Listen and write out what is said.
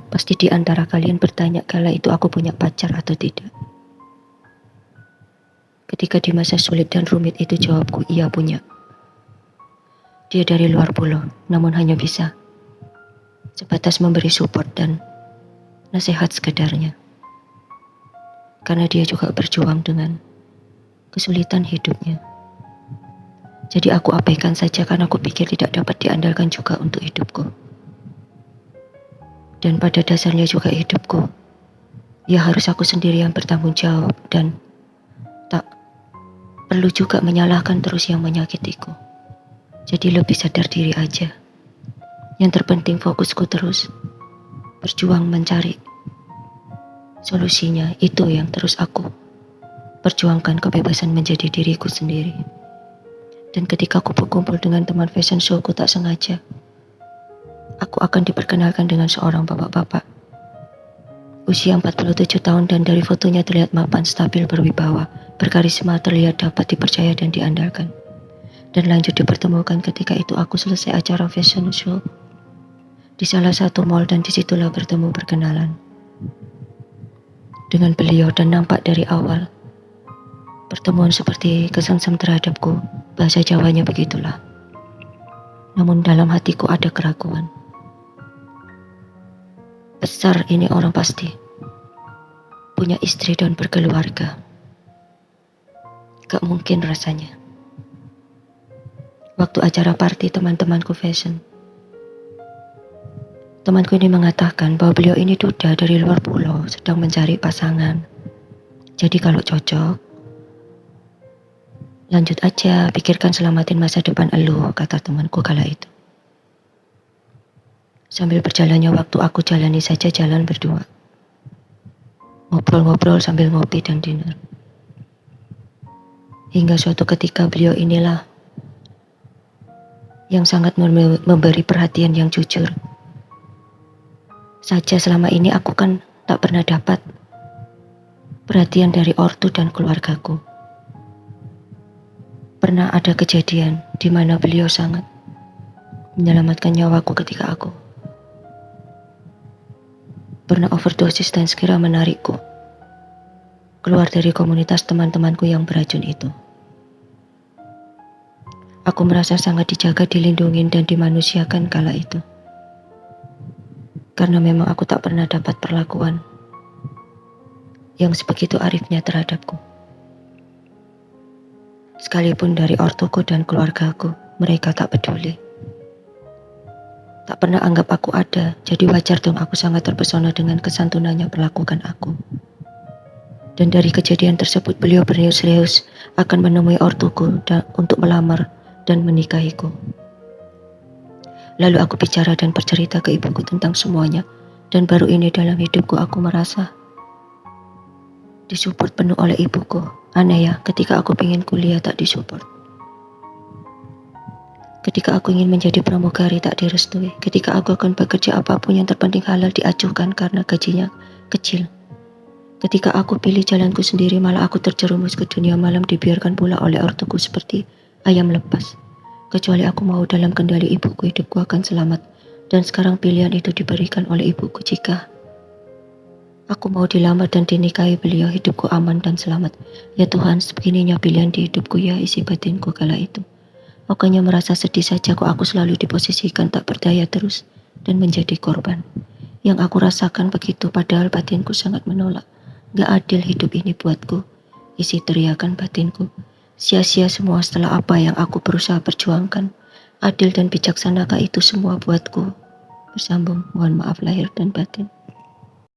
Pasti di antara kalian bertanya kala itu aku punya pacar atau tidak. Ketika di masa sulit dan rumit itu jawabku iya punya. Dia dari luar pulau, namun hanya bisa sebatas memberi support dan nasihat sekedarnya. Karena dia juga berjuang dengan kesulitan hidupnya. Jadi aku abaikan saja karena aku pikir tidak dapat diandalkan juga untuk hidupku. Dan pada dasarnya juga hidupku, ya harus aku sendiri yang bertanggung jawab dan tak perlu juga menyalahkan terus yang menyakitiku. Jadi lebih sadar diri aja. Yang terpenting fokusku terus berjuang mencari solusinya, itu yang terus aku perjuangkan, kebebasan menjadi diriku sendiri. Dan ketika aku berkumpul dengan teman fashion showku tak sengaja, aku akan diperkenalkan dengan seorang bapak-bapak. Usia 47 tahun dan dari fotonya terlihat mapan, stabil, berwibawa, berkarisma, terlihat dapat dipercaya dan diandalkan. Dan lanjut dipertemukan ketika itu aku selesai acara fashion show di salah satu mall dan disitulah bertemu berkenalan dengan beliau dan nampak dari awal pertemuan seperti kesengsem terhadapku, bahasa Jawanya begitulah. Namun dalam hatiku ada keraguan. Besar ini orang pasti punya istri dan berkeluarga. Gak mungkin rasanya. Waktu acara party teman-temanku fashion, temanku ini mengatakan bahwa beliau ini duda dari luar pulau sedang mencari pasangan. Jadi kalau cocok, lanjut aja, pikirkan selamatin masa depan elu, kata temanku kala itu. Sambil berjalannya waktu aku jalani saja jalan berdua. Ngobrol-ngobrol sambil ngopi dan dinner. Hingga suatu ketika beliau inilah yang sangat memberi perhatian yang jujur. Saja selama ini aku kan tak pernah dapat perhatian dari ortu dan keluargaku. Pernah ada kejadian di mana beliau sangat menyelamatkan nyawaku ketika aku pernah overdosis dan segera menarikku keluar dari komunitas teman-temanku yang beracun itu. Aku merasa sangat dijaga, dilindungi dan dimanusiakan kala itu. Karena memang aku tak pernah dapat perlakuan yang sebegitu arifnya terhadapku. Sekalipun dari ortuku dan keluargaku, mereka tak peduli. Tak pernah anggap aku ada, jadi wajar dong aku sangat terpesona dengan kesantunannya perlakukan aku. Dan dari kejadian tersebut beliau serius akan menemui ortuku untuk melamar dan menikahiku. Lalu aku bicara dan bercerita ke ibuku tentang semuanya, dan baru ini dalam hidupku aku merasa disupport penuh oleh ibuku. Aneh ya, ketika aku ingin kuliah tak disupport. Ketika aku ingin menjadi pramugari tak direstui. Ketika aku akan bekerja apapun yang terpenting halal diajukan karena gajinya kecil. Ketika aku pilih jalanku sendiri malah aku terjerumus ke dunia malam dibiarkan pula oleh ortuku seperti ayam lepas. Kecuali aku mau dalam kendali ibuku, hidupku akan selamat. Dan sekarang pilihan itu diberikan oleh ibuku. Jika aku mau dilamar dan dinikahi beliau, hidupku aman dan selamat. Ya Tuhan, sebegininya pilihan di hidupku ya, isi batinku kala itu. Aku hanya merasa sedih saja kok aku selalu diposisikan tak berdaya terus dan menjadi korban. Yang aku rasakan begitu padahal batinku sangat menolak. Gak adil hidup ini buatku, isi teriakan batinku. Sia-sia semua setelah apa yang aku berusaha perjuangkan. Adil dan bijaksanakah itu semua buatku? Bersambung, mohon maaf lahir dan batin.